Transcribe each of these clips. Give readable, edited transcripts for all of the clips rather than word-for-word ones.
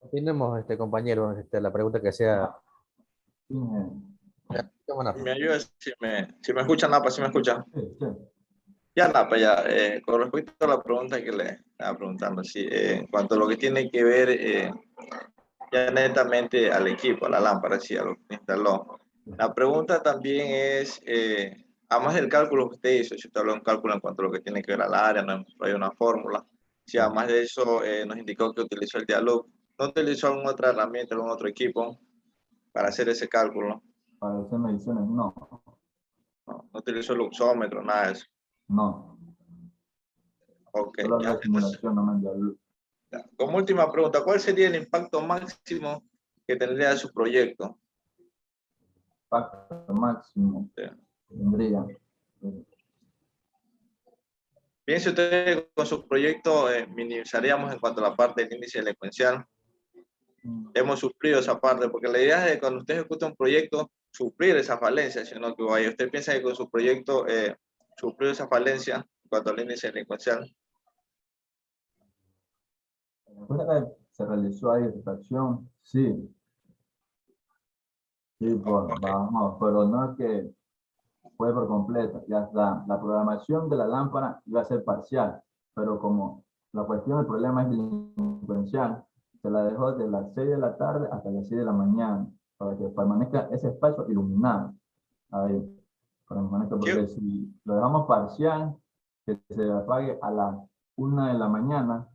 Continuemos, compañero, la pregunta que sea. Me ayuda si me escuchan, Napa, si me escuchan. Sí, sí. Ya, Napa, ya. Con respecto a la pregunta que le estaba preguntando, sí, en cuanto a lo que tiene que ver ya netamente al equipo, a la lámpara, sí, a lo que instaló. La pregunta también es, además del cálculo que usted hizo, si usted habló de un cálculo en cuanto a lo que tiene que ver al área, no hay una fórmula. Si además de eso nos indicó que utilizó el diálogo, ¿no utilizó alguna otra herramienta, algún otro equipo para hacer ese cálculo? Para hacer mediciones, no. No utilizó luxómetro, nada de eso. No. Ok, Solo ya. la simulación no me dio luz. Como última pregunta, ¿cuál sería el impacto máximo que tendría su proyecto? Impacto máximo Sí. tendría. Piense usted que con su proyecto minimizaríamos en cuanto a la parte del índice delincuencial. Hemos suplido esa parte, porque la idea es que cuando usted ejecuta un proyecto, suplir esa falencia, sino que vaya, usted piensa que con su proyecto suplir esa falencia en cuanto al índice delincuencial. Después de que se realizó ahí extracción, sí. Sí, vamos, pero no es que fue por completo. Ya está. La programación de la lámpara iba a ser parcial, pero como la cuestión, el problema es delincuencial, se la dejó de las 6 de la tarde hasta las 6 de la mañana, para que permanezca ese espacio iluminado. Ahí, permanezca, porque si lo dejamos parcial, que se apague a las 1 de la mañana,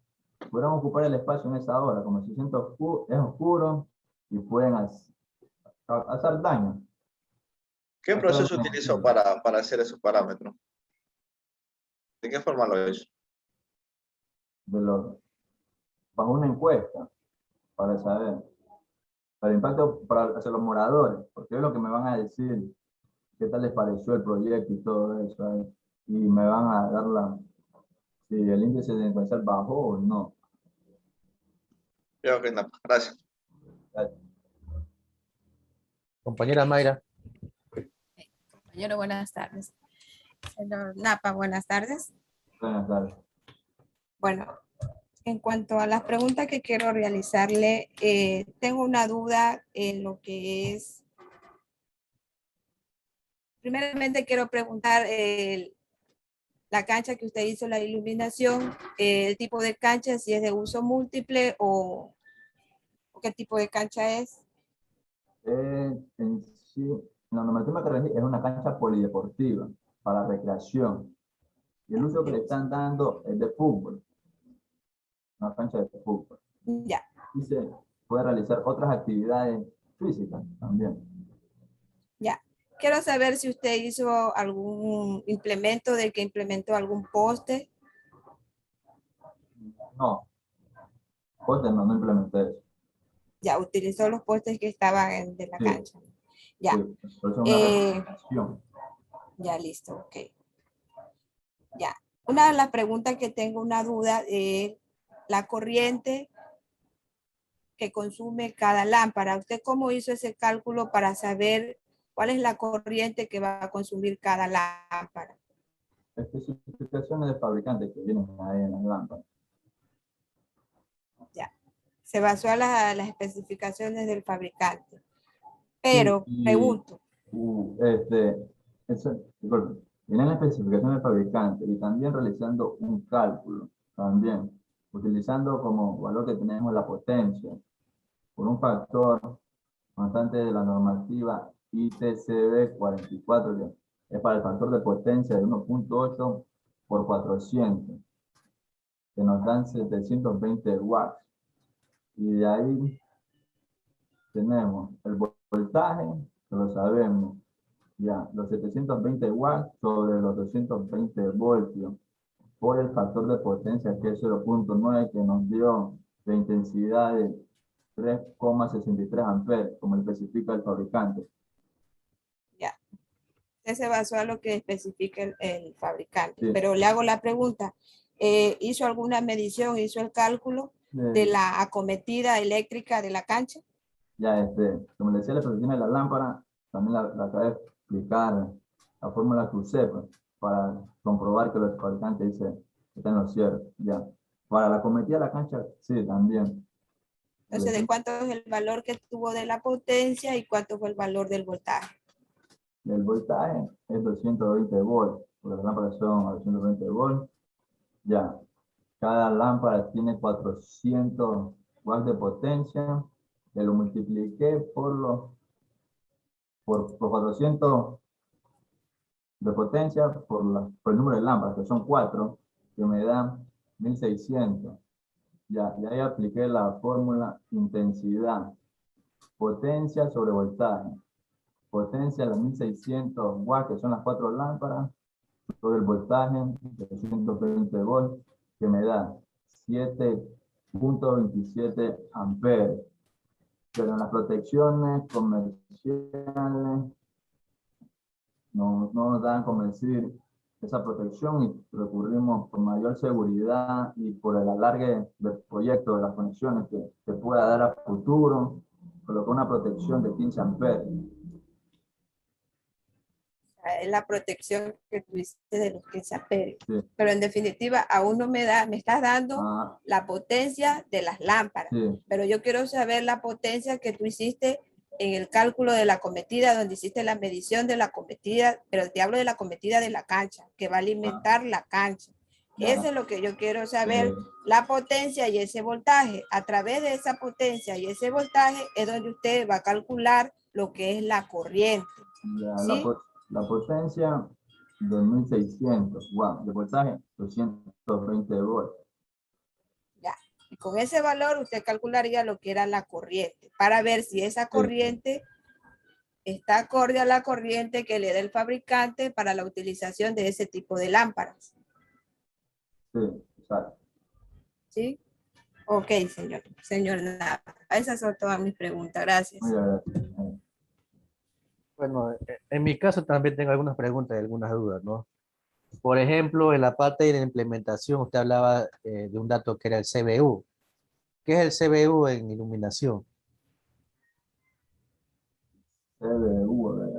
podrán ocupar el espacio en esa hora, como se siente es oscuro y pueden hacer daño. ¿Qué Eso es proceso lo utilizó negativo para hacer esos parámetros? ¿De qué forma lo hizo? de bajo una encuesta para saber, para el impacto hacia los moradores, porque es lo que me van a decir qué tal les pareció el proyecto y todo eso, y me van a dar si el índice delincuencial bajó o no. Yo, gracias. Compañera Mayra. Compañero, buenas tardes. Señor Napa, buenas tardes. Buenas tardes. Bueno, en cuanto a las preguntas que quiero realizarle, tengo una duda en lo que es, primeramente quiero preguntar la cancha que usted hizo, la iluminación, el tipo de cancha, si es de uso múltiple o qué tipo de cancha es. En sí, la normativa que regí es una cancha polideportiva para recreación. Y el uso que le están dando es de fútbol, una cancha de fútbol. Ya. Y se puede realizar otras actividades físicas también. Ya. Quiero saber si usted hizo algún implemento, de que implementó algún poste. No, postes no implementé eso. Ya, utilizó los postes que estaban de la Sí, cancha. Ya. sí, eso es una recomendación. Ya, listo, ok. Ya. Una de las preguntas que tengo una duda es la corriente que consume cada lámpara. ¿Usted cómo hizo ese cálculo para saber cuál es la corriente que va a consumir cada lámpara? Especificaciones de fabricantes que vienen ahí en las lámparas. Ya. Se basó a las especificaciones del fabricante. Pero, Sí, pregunto. Disculpe, vienen las especificaciones del fabricante y también realizando un cálculo, también, utilizando como valor que tenemos la potencia, por un factor constante de la normativa ITCB 44, que es para el factor de potencia de 1.8 por 400, que nos dan 720 watts. Y de ahí tenemos el voltaje, que lo sabemos, ya, los 720 watts sobre los 220 voltios por el factor de potencia que es 0.9 que nos dio de intensidad de 3,63 amperes, como especifica el fabricante. Ya. Usted se basó a lo que especifica el fabricante. Sí. Pero le hago la pregunta. ¿Hizo alguna medición, hizo el cálculo de la acometida eléctrica de la cancha? Ya, como le decía, la protección de la lámpara, también la acabé de explicar la fórmula que usé pues, para comprobar que los fabricantes dicen que está en lo cierto. Ya. Para la acometida de la cancha, sí, también. Entonces, ¿de cuánto es el valor que tuvo de la potencia y cuánto fue el valor del voltaje? El voltaje es 220 volts, porque las lámparas son a 220 volts. Ya, cada lámpara tiene 400 watts de potencia, que lo multipliqué por 400 de potencia por el número de lámparas, que son 4, que me da 1600. Ya, y ahí apliqué la fórmula intensidad, potencia sobre voltaje. Potencia de 1600 watts, que son las 4 lámparas, sobre el voltaje de 220 volts, que me da 7.27 amperes. Pero en las protecciones comerciales no nos dan convencir esa protección y recurrimos por mayor seguridad y por el alargue del proyecto de las conexiones que pueda dar a futuro, colocar una protección de 15 amperes. Es la protección que tuviste de los 15 amperes. Sí. Pero en definitiva, aún no me estás dando la potencia de las lámparas. Sí. Pero yo quiero saber la potencia que tú hiciste en el cálculo de la acometida, donde hiciste la medición de la acometida, pero te hablo de la acometida de la cancha, que va a alimentar la cancha. Eso es lo que yo quiero saber, la potencia y ese voltaje. A través de esa potencia y ese voltaje es donde usted va a calcular lo que es la corriente. Ya, ¿Sí? La potencia de 1600 watts, de voltaje 220 volts. Ya. Y con ese valor usted calcularía lo que era la corriente para ver si esa corriente está acorde a la corriente que le da el fabricante para la utilización de ese tipo de lámparas. Sí, exacto. ¿Sí? Ok, señor Nava. Esas son todas mis preguntas. Gracias. Muy gracias. Bueno, en mi caso también tengo algunas preguntas y algunas dudas, ¿no? Por ejemplo, en la parte de la implementación, usted hablaba de un dato que era el CBU. ¿Qué es el CBU en iluminación? CBU, a ver,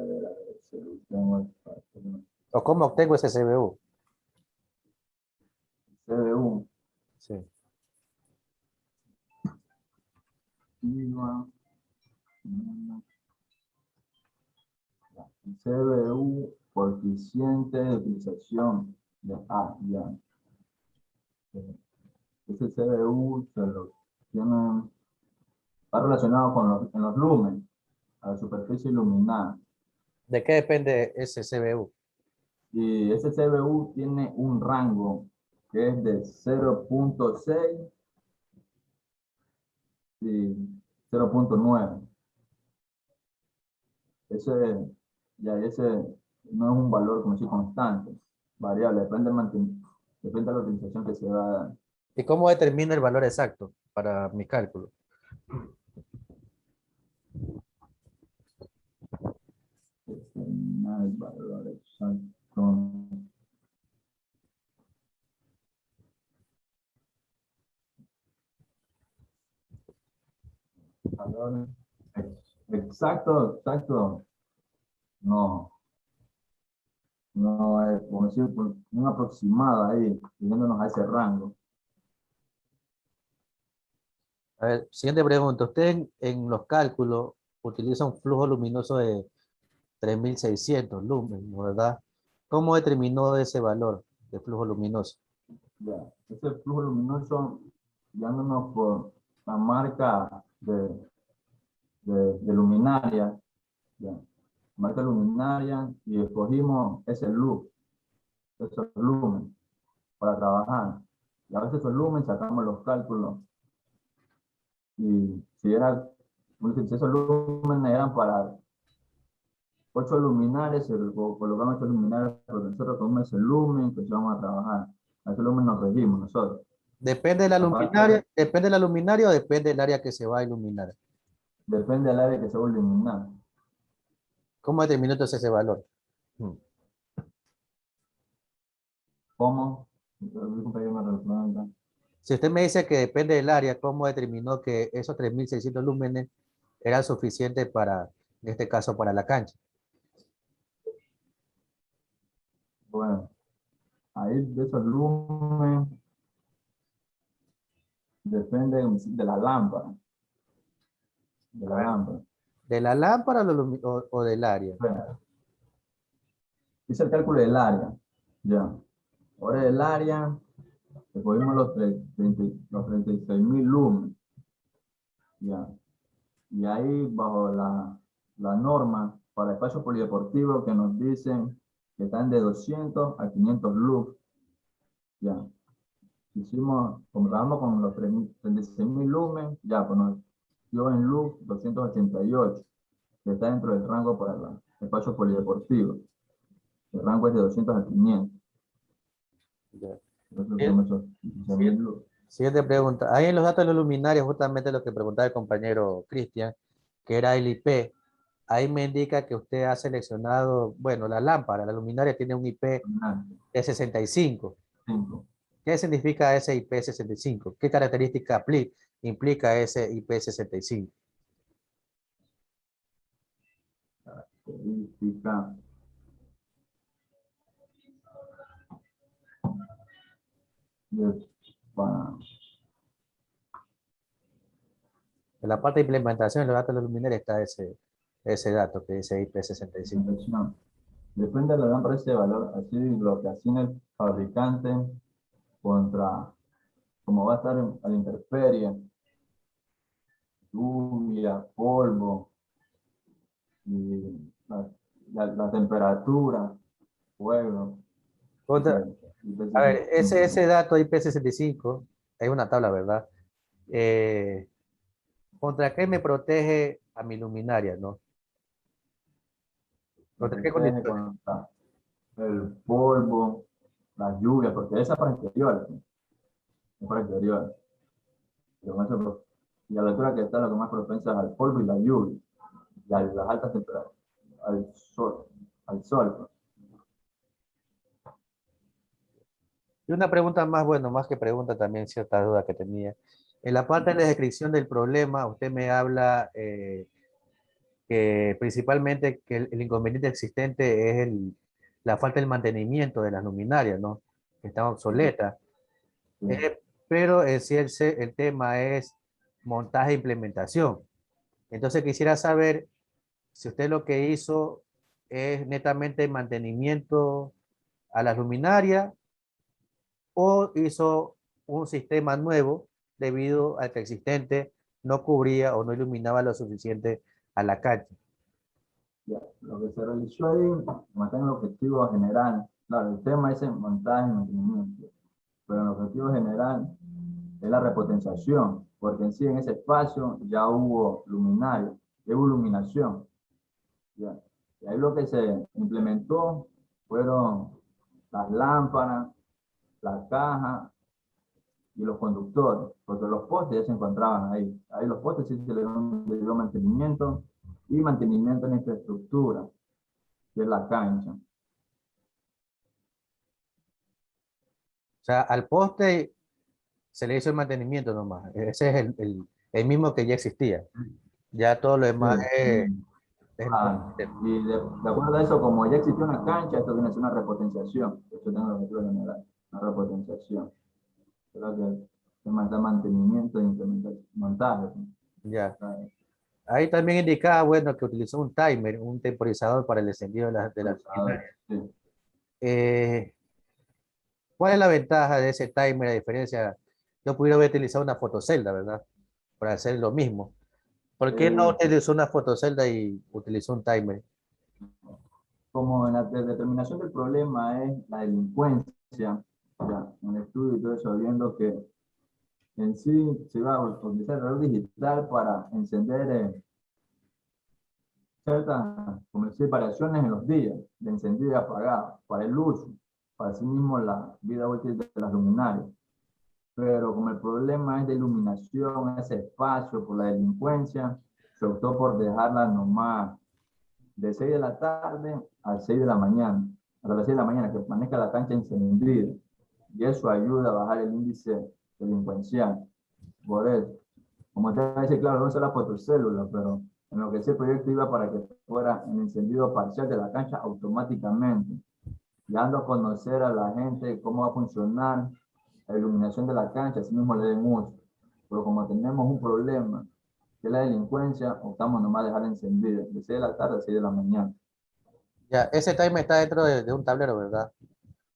¿O cómo obtengo ese CBU? CBU. Sí. CBU, coeficiente de utilización de A, ya. Ese CBU se lo tienen, está relacionado con en los lúmenes, a la superficie iluminada. ¿De qué depende ese CBU? Y ese CBU tiene un rango que es de 0.6 y 0.9. Ese no es un valor como si constante, variable, depende de la utilización que se va a dar. ¿Y cómo determino el valor exacto para mi cálculo? Determinar el valor exacto. Valor exacto, no es como decir un aproximado ahí, yéndonos a ese rango. A ver, siguiente pregunta. Usted en los cálculos utiliza un flujo luminoso de 3600 lúmenes, ¿verdad? ¿Cómo determinó ese valor de flujo luminoso? Ya, ese flujo luminoso, guiándonos por la marca de luminaria, ya, marca luminaria, y escogimos ese luz, esos lúmenes para trabajar. Y a veces esos lúmenes sacamos los cálculos. Y si esos lúmenes eran para 8 luminares, se colocaban 8 luminares, pero nosotros con ese lumen que vamos a trabajar. A ese lumen nos regimos nosotros. ¿Depende de la luminaria? ¿Depende de la luminaria o depende del área que se va a iluminar? Depende del área que se va a iluminar. ¿Cómo determinó entonces ese valor? ¿Cómo? Si usted me dice que depende del área, ¿cómo determinó que esos 3600 lúmenes eran suficientes para, en este caso, para la cancha? Bueno, ahí de esos lúmenes depende de la lámpara. de la lámpara. ¿De la lámpara o del área? Bueno, hice el cálculo del área. Ya. Ahora del área, recogimos los 36.000 lumens. Ya. Y ahí, bajo la norma para espacios polideportivos que nos dicen que están de 200 a 500 lux. Ya. Comprobamos con los 36.000 lumen, ya, pues nos dio en lux 288, que está dentro del rango para los espacios polideportivos. El rango es de 200 a 500. Ya. Entonces, Bien. tenemos esos 16.000 lux. Siguiente pregunta. Ahí en los datos de los luminarias, justamente lo que preguntaba el compañero Cristian, que era el IP. Ahí me indica que usted ha seleccionado, bueno, la lámpara, la luminaria tiene un IP de 65. 5. ¿Qué significa ese IP 65? ¿Qué característica implica ese IP 65? Característica. Para En la parte de implementación, en los datos de los luminarias está ese dato que dice IP 65. presentación. Depende de la lámpara ese valor, así lo que asigna el fabricante contra cómo va a estar a la intemperie, lluvia, polvo, y la temperatura, fuego. A ver, ese dato IP65, hay una tabla, ¿verdad? ¿Contra qué me protege a mi luminaria, no? ¿Contra qué Protege condiciones? contra el polvo, la lluvia, porque esa es para exterior, es para exterior. Y a la altura que está, lo que más propensa es al polvo y la lluvia, y a las altas temperaturas, al sol. Y una pregunta más, bueno, más que pregunta también, cierta duda que tenía. En la parte de la descripción del problema, usted me habla que principalmente que el inconveniente existente es la falta del mantenimiento de las luminarias, ¿no? Que están obsoletas. Sí. Pero sí el tema es montaje e implementación. Entonces quisiera saber si usted lo que hizo es netamente mantenimiento a las luminarias o hizo un sistema nuevo debido al que existente no cubría o no iluminaba lo suficiente a la cancha. Ya, lo que se realizó ahí, mantener el objetivo general. Claro, el tema es el montaje y mantenimiento, pero el objetivo general es la repotenciación, porque en sí en ese espacio ya hubo luminaria, ya hubo iluminación. Ya. Y ahí lo que se implementó fueron las lámparas, la caja y los conductores, porque los postes ya se encontraban ahí. Ahí los postes sí se le dio mantenimiento y mantenimiento en infraestructura, que es la cancha. O sea, al poste se le hizo el mantenimiento nomás. Ese es el mismo que ya existía. Ya todo lo demás Sí. es Y de acuerdo a eso, como ya existía una cancha, esto viene a ser una repotenciación. Eso tengo el objetivo general, una repotenciación. Creo que se da mantenimiento e implementación, montaje. ya. Ahí también indicaba, bueno, que utilizó un timer, un temporizador para el encendido de las luminarias. Sí. Eh, ¿Cuál es la ventaja de ese timer a diferencia? Yo pudiera haber utilizado una fotocelda, ¿verdad? Para hacer lo mismo. ¿Por qué no Eh, utilizó una fotocelda y utilizó un timer? Como en la determinación del problema es la delincuencia, ya, un estudio y todo eso, viendo que en sí se va a utilizar el reloj digital para encender ciertas, como decir, variaciones en los días de encendido y apagado, para el uso, para sí mismo la vida útil de las luminarias. Pero como el problema es de iluminación, ese espacio por la delincuencia, se optó por dejarla nomás de 6 de la tarde a 6 de la mañana, hasta las 6 de la mañana, que permanezca la cancha encendida. Y eso ayuda a bajar el índice delincuencial. Por eso, como te dice, claro, no es la fotocélula, pero en lo que ese proyecto iba para que fuera el encendido parcial de la cancha automáticamente, dando a conocer a la gente cómo va a funcionar la iluminación de la cancha, así mismo le den uso. Pero como tenemos un problema que la delincuencia, optamos nomás dejar encendida de 6 de la tarde a 6 de la mañana. Ya, ese timer está dentro de un tablero, ¿verdad?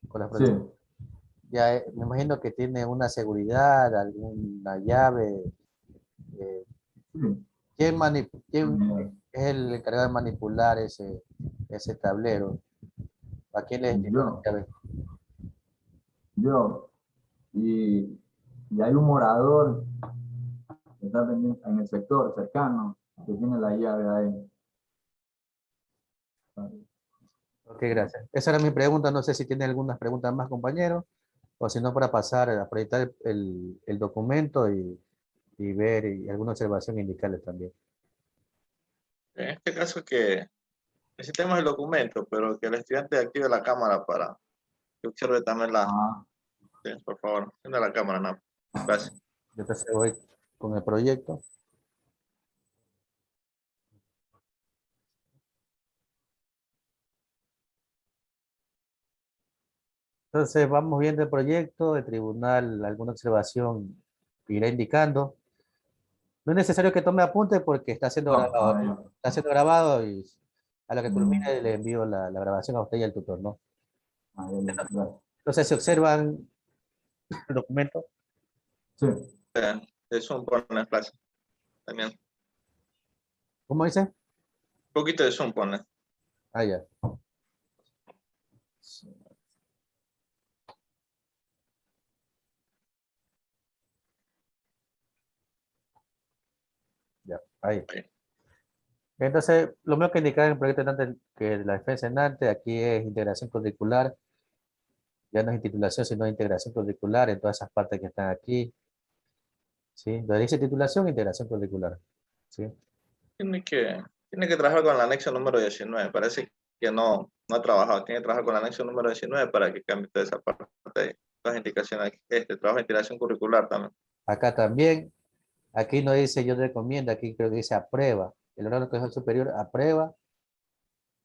Con las Sí, protecciones. Ya, me imagino que tiene una seguridad, alguna llave. eh, sí. ¿Quién Mira, es el encargado de manipular ese tablero? ¿A quién le destino la Yo, llave? yo, y hay un morador que está en el sector cercano que tiene la llave ahí. Ok, gracias. Esa era mi pregunta. No sé si tiene algunas preguntas más, compañeros, o si no, para pasar a proyectar el documento y ver y alguna observación indicarles también. En este caso que necesitamos el documento, pero que el estudiante active la cámara para que observe también la, Ah, sí, por favor, encienda la cámara, no. Gracias. Yo entonces voy con el proyecto. Entonces vamos viendo el proyecto, el tribunal, alguna observación que irá indicando. No es necesario que tome apunte porque está siendo no, grabado, ¿no? Está siendo grabado y a lo que mm, culmine le envío la grabación a usted y al tutor, ¿no? gracias. Entonces, si observan el documento, Sí, Es un ponle clase también. Un ¿cómo dice? poquito de Zoom ponle. Ah, ya. Ya, ahí. Ahí. Entonces, lo mismo que indicaba en el proyecto de Nantes, que la defensa en Nantes, aquí es integración curricular, ya no es titulación, sino integración curricular en todas esas partes que están aquí, ¿sí? Donde dice titulación, integración curricular, ¿sí? Tiene que, tiene que trabajar con el anexo número 19. Parece que no ha trabajado. Tiene que trabajar con el anexo número 19 para que cambie toda esa parte de las indicaciones. Trabajo de integración curricular también. Acá también, aquí no dice yo recomiendo, aquí creo que dice aprueba. El órgano que es superior aprueba,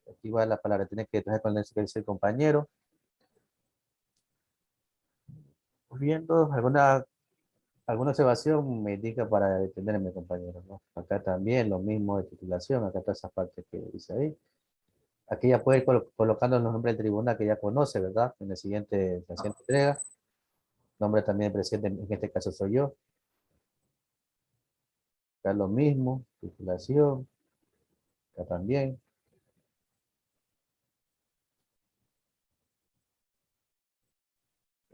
aquí va la palabra, tiene que trabajar con el que dice el compañero. Viendo alguna observación me indica para detenerme, compañero, ¿no? Acá también lo mismo de titulación, acá todas esas partes que dice ahí. Aquí ya puede ir colocando los nombres del tribunal que ya conoce, ¿verdad? En la siguiente entrega. Nombre también del presidente, en este caso soy yo. Acá lo mismo, titulación, acá también.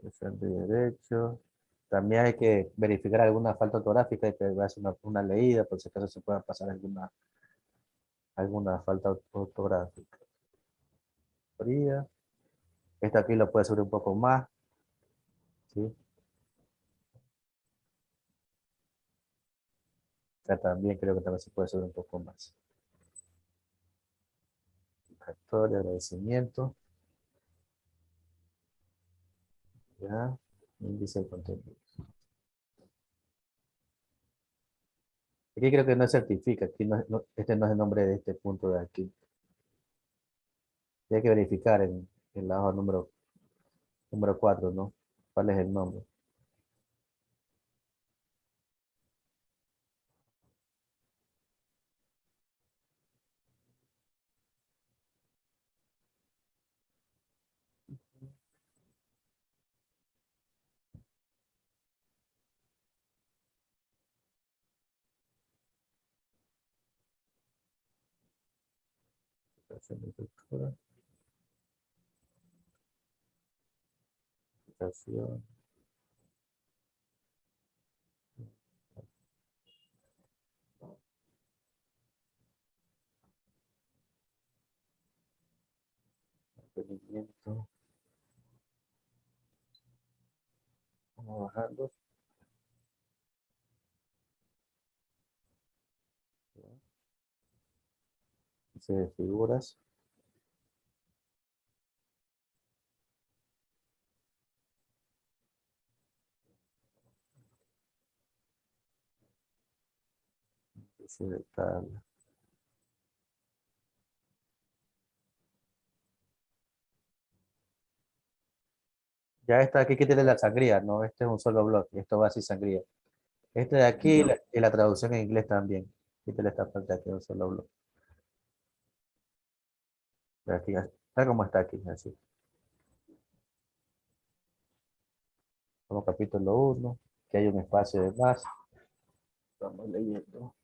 Presidente de Derecho. También hay que verificar alguna falta ortográfica, hay que hacer una leída, por si acaso se pueda pasar alguna falta ortográfica. Esta aquí lo puede subir un poco más, ¿sí? Acá también creo que también se puede subir un poco más. Historia, agradecimiento. Ya. Índice de contenido. Aquí creo que no certifica, aquí este no es el nombre de este punto de aquí. Hay que verificar en la hoja número 4, ¿no? ¿Cuál es el nombre? Aplicación de estructura, aplicación, mantenimiento. Vamos bajando. Dice de figuras. Dice de tabla. Ya está aquí que tiene la sangría, ¿no? Este es un solo bloque, esto va así sangría. Este de aquí Ya. y la traducción en inglés también. Quítale esta parte de aquí, un solo bloque. Pero aquí, está como está aquí, así. Como capítulo 1, que hay un espacio de más. Estamos leyendo.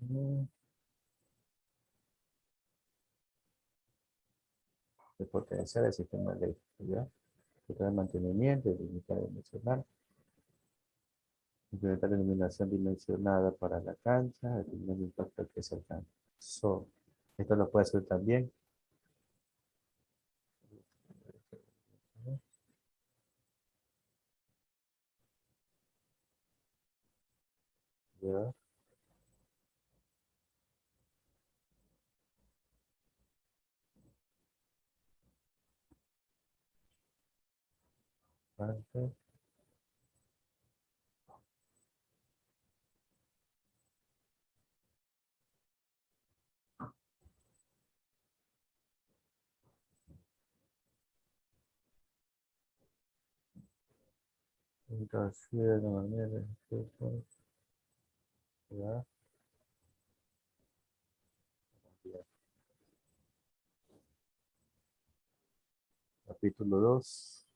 Mm, de potenciar el sistema eléctrico, ¿ya? Sistema de mantenimiento, y limitar dimensional. Implementar la iluminación dimensionada para la cancha, determinar el impacto que es el cancha. Esto lo puede hacer también. ¿Ya? Parte, interfiere de manera, ¿ya? Capítulo 2.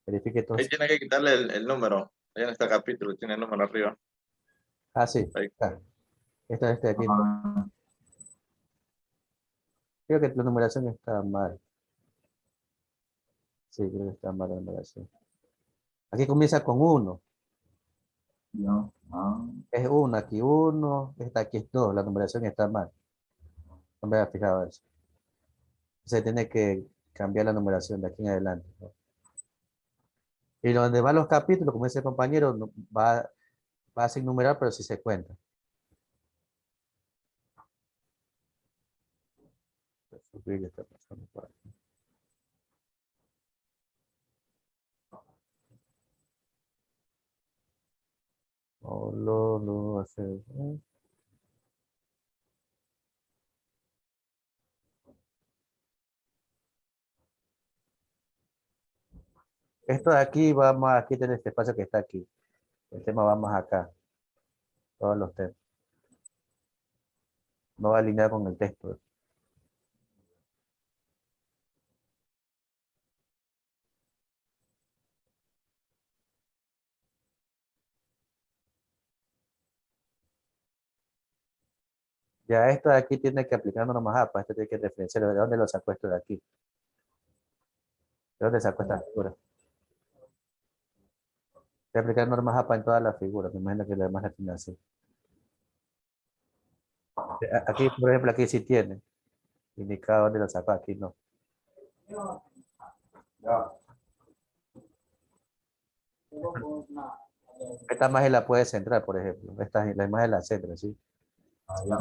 Verifique Ahí todos. tiene que quitarle el número. Ahí en este capítulo tiene el número arriba. Ah, sí. Ahí. Ah, esta es este de aquí. Ah, Creo que la numeración está mal. Sí, creo que está mal la numeración. Aquí comienza con 1. ya. Ah, Es 1, aquí 1. Esta aquí es 2. La numeración está mal. No me había fijado eso. Se tiene que cambiar la numeración de aquí en adelante, ¿no? Y donde van los capítulos, como dice el compañero, va sin numerar, pero sí se cuenta. Subir esta persona por aquí. Oh, lo va a hacer. Esto de aquí va más, aquí tiene este espacio que está aquí. El tema va más acá. Todos los temas. No va alineado con el texto. Ya esto de aquí tiene que aplicar normas APA. Esto tiene que referenciar de dónde lo sacó esto de aquí. ¿De dónde sacó esta figura? Hay que aplicar normas APA en todas las figuras. Me imagino que lo demás la tiene así. Aquí, por ejemplo, aquí sí tiene indicado dónde lo sacó. Aquí no. ya. Esta imagen la puede centrar, por ejemplo. La imagen la centra, ¿sí? Ah, ya.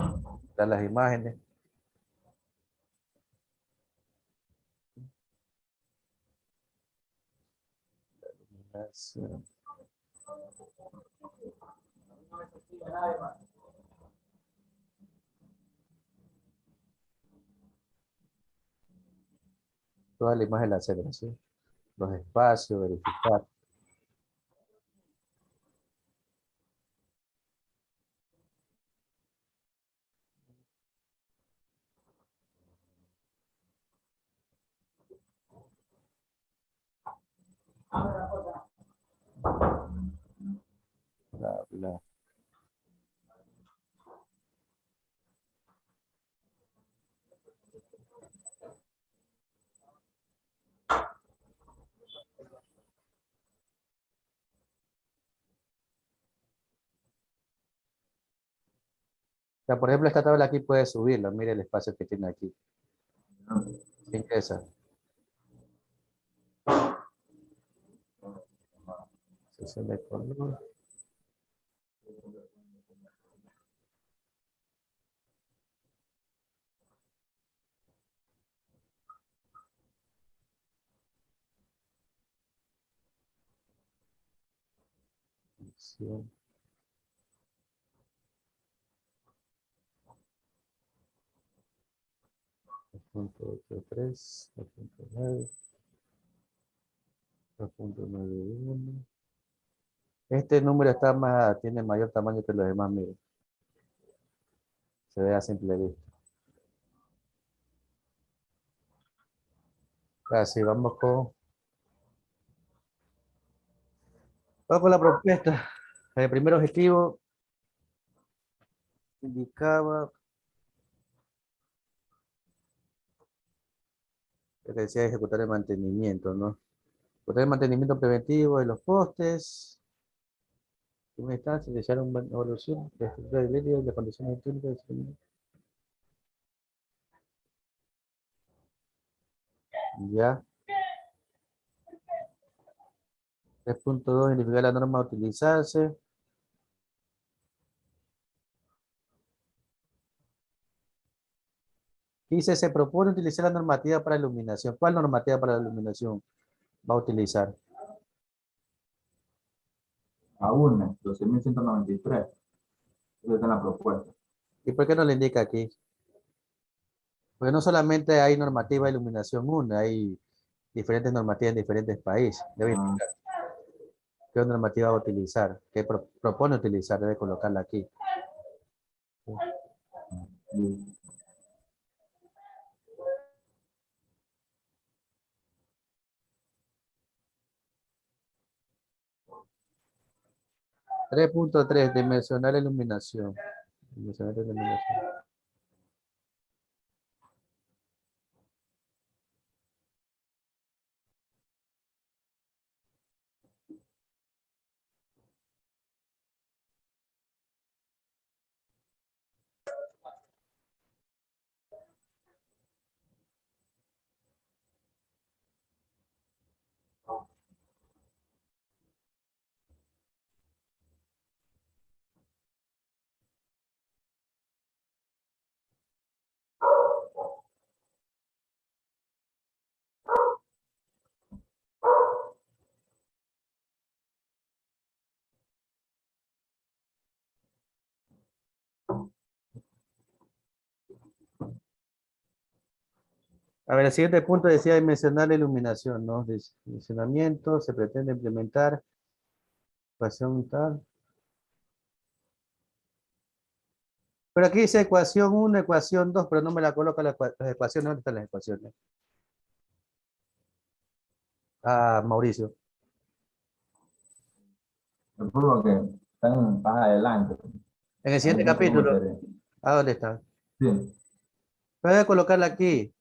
Están las imágenes. Toda la imagen la centra, ¿sí? Los espacios, verificar. Bla, bla. O sea, por ejemplo, esta tabla aquí puede subirla. Mire el espacio que tiene aquí. Ingresa. Sesión de color. Edición. 2.83, 2.9, 2.91. Este número está más, tiene mayor tamaño que los demás, miren. Se ve a simple vista. Así, vamos con la propuesta. El primer objetivo indicaba que decía ejecutar el mantenimiento, ¿no? Ejecutar el mantenimiento preventivo de los postes. En una instancia, desear una evaluación de la estructura eléctrica y las condiciones técnicas de suministro. Ya. 3.2, identificar la norma a utilizarse. Dice, se propone utilizar la normativa para iluminación. ¿Cuál normativa para la iluminación va a utilizar? A UNE, 12.193. Esa está en la propuesta. ¿Y por qué no le indica aquí? Porque no solamente hay normativa de iluminación una, hay diferentes normativas en diferentes países. Debe Ah, indicar qué normativa va a utilizar, qué propone utilizar, debe colocarla aquí. listo. 3.3, dimensionar la iluminación. Dimensionar la iluminación. A ver, el siguiente punto decía dimensionar la iluminación, ¿no? Dimensionamiento, se pretende implementar ecuación tal. Pero aquí dice ecuación 1, ecuación 2, pero no me la coloca las ecuaciones. ¿Dónde están las ecuaciones? Ah, Mauricio. Es por lo que están más adelante. En el Ahí siguiente no sé cómo capítulo. sería. ¿A dónde está? Sí. Pero debe colocarla aquí.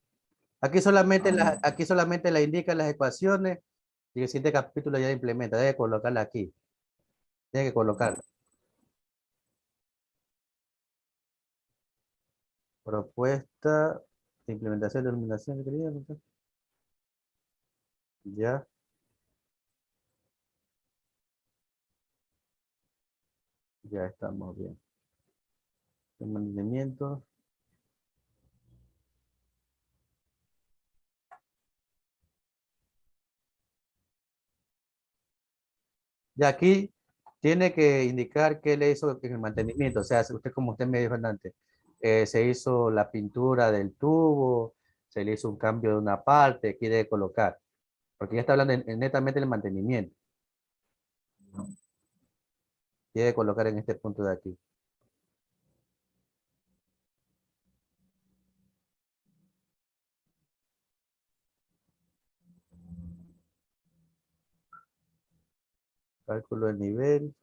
Ah, Aquí solamente la indican las ecuaciones y el siguiente capítulo ya implementa. Debe colocarla aquí. Tiene que colocarla. Propuesta de implementación de iluminación. Ya, ya estamos bien. El mantenimiento. Y aquí tiene que indicar qué le hizo en el mantenimiento. O sea, usted como usted me dijo antes, se hizo la pintura del tubo, se le hizo un cambio de una parte, quiere colocar. Porque ya está hablando netamente del mantenimiento. Quiere colocar en este punto de aquí. Cálculo del nivel.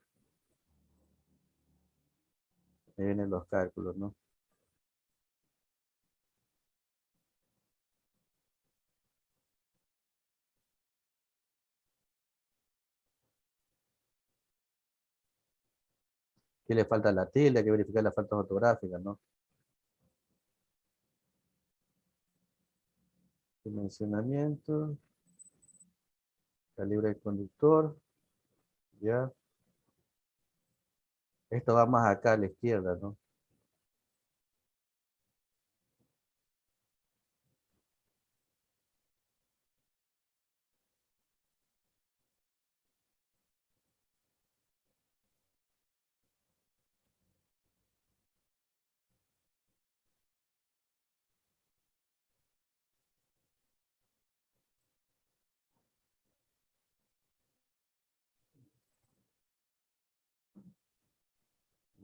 Ahí vienen los cálculos, ¿no? Aquí le falta la tilde, hay que verificar las faltas ortográficas, ¿no? Dimensionamiento. Calibre del conductor. Ya. Esto va más acá a la izquierda, ¿no?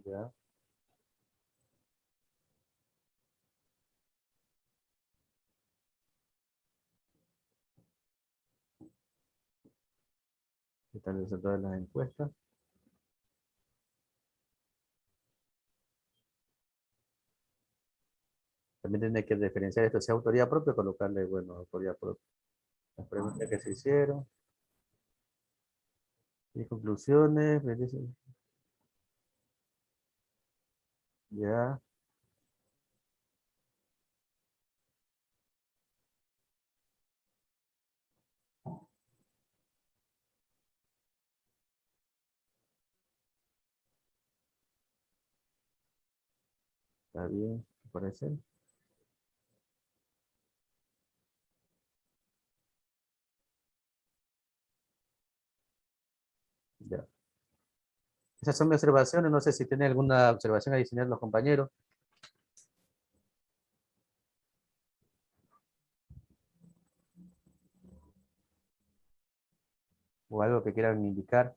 Ya. ¿Qué tal el resultado de las encuestas? También tiene que diferenciar esto, si es autoría propia, colocarle, bueno, autoría propia. Las preguntas que se hicieron. Y conclusiones, me dicen. Ya. Está bien, me parece. Ya. Esas son mis observaciones. No sé si tiene alguna observación adicional los compañeros. O algo que quieran indicar.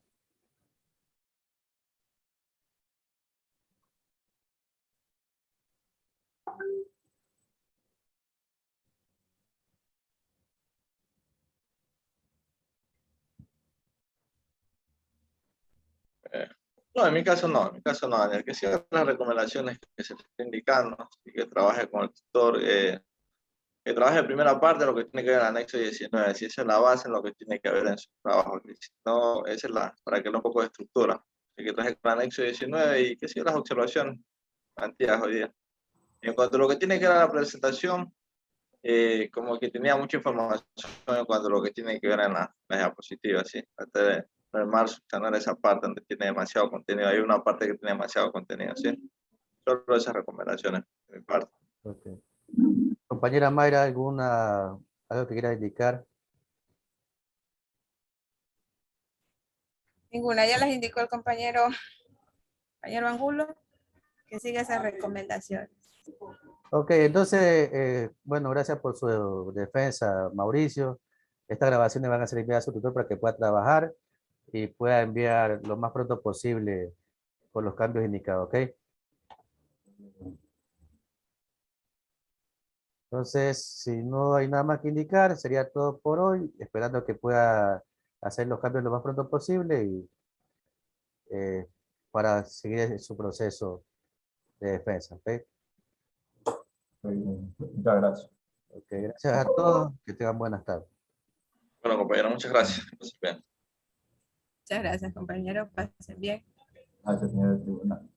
No, en mi caso no, en mi caso no, Daniel, que siga las recomendaciones que se le está indicando y que trabaje con el tutor, que trabaje en primera parte de lo que tiene que ver en el anexo 19, si esa es la base en lo que tiene que ver en su trabajo, que si no, esa es la, para que le dé un poco de estructura, que trabaje con el anexo 19 y que siga las observaciones planteadas hoy día. En cuanto a lo que tiene que ver a la presentación, como que tenía mucha información en cuanto a lo que tiene que ver en la diapositiva, sí. Traté de normal subsanar esa parte donde tiene demasiado contenido. Hay una parte que tiene demasiado contenido, sí. Solo esas recomendaciones de mi parte. Okay. Compañera Mayra, algo que quiera indicar? Ninguna, ya las indicó el compañero Angulo, que siga esas recomendaciones. Ok, entonces, bueno, gracias por su defensa, Mauricio. Estas grabaciones van a ser enviadas a su tutor para que pueda trabajar y pueda enviar lo más pronto posible con los cambios indicados, ¿ok? Entonces, si no hay nada más que indicar, sería todo por hoy, esperando que pueda hacer los cambios lo más pronto posible y para seguir su proceso de defensa, ¿ok? Muchas gracias. Ok, gracias a todos, que tengan buenas tardes. Bueno, compañero, muchas gracias. Bien. Muchas gracias, compañero. Pasen bien. Gracias, señor tribunal.